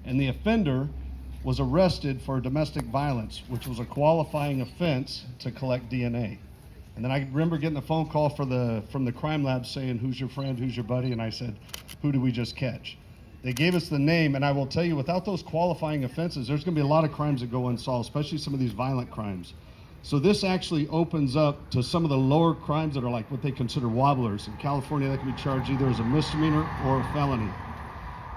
and the offender was arrested for domestic violence, which was a qualifying offense to collect DNA. And then I remember getting a phone call from the crime lab saying, "Who's your friend, who's your buddy?" And I said, "Who did we just catch?" They gave us the name, and I will tell you, without those qualifying offenses, there's going to be a lot of crimes that go unsolved, especially some of these violent crimes. So this actually opens up to some of the lower crimes that are like what they consider wobblers. In California, that can be charged either as a misdemeanor or a felony.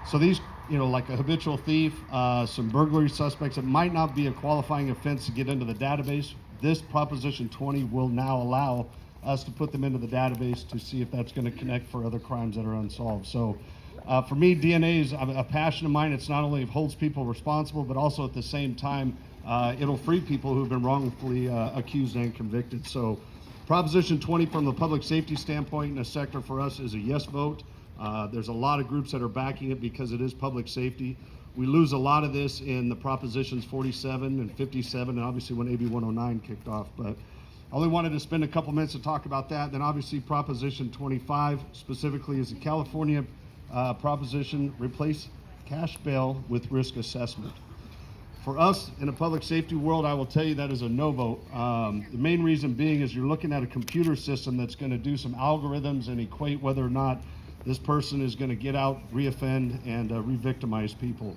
So these, like a habitual thief, some burglary suspects, it might not be a qualifying offense to get into the database. This Proposition 20 will now allow us to put them into the database to see if that's going to connect for other crimes that are unsolved. So for me, DNA is a passion of mine. It's not only holds people responsible, but also at the same time, it'll free people who've been wrongfully accused and convicted. So Proposition 20 from the public safety standpoint in the sector for us is a yes vote. There's a lot of groups that are backing it because it is public safety. We lose a lot of this in the Propositions 47 and 57, and obviously when AB 109 kicked off. But I only wanted to spend a couple minutes to talk about that. Then obviously Proposition 25 specifically is a California proposition, replace cash bail with risk assessment. For us in a public safety world, I will tell you that is a no vote. The main reason being is you're looking at a computer system that's going to do some algorithms and equate whether or not this person is going to get out, reoffend, and re-victimize people.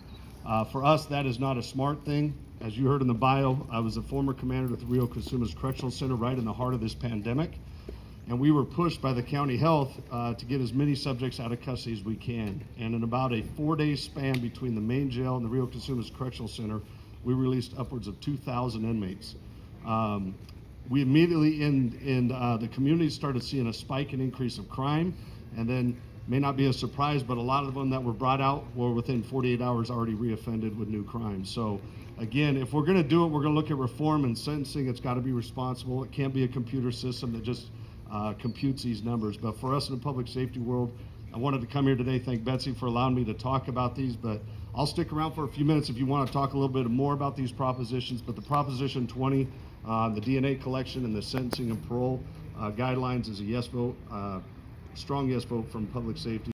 For us, that is not a smart thing. As you heard in the bio, I was a former commander at the Rio Cosumnes Correctional Center right in the heart of this pandemic. And we were pushed by the county health to get as many subjects out of custody as we can. And in about a 4-day span between the main jail and the Rio Cosumnes Correctional Center, we released upwards of 2,000 inmates. We immediately in the community started seeing a spike in increase of crime, and then may not be a surprise, but a lot of them that were brought out were within 48 hours already reoffended with new crimes. So again, if we're going to do it, we're going to look at reform and sentencing. It's got to be responsible. It can't be a computer system that just computes these numbers. But for us in the public safety world, I wanted to come here today, thank Betsy for allowing me to talk about these, but I'll stick around for a few minutes if you want to talk a little bit more about these propositions. But the Proposition 20, the DNA collection and the sentencing and parole guidelines is a yes vote, strong yes vote from public safety.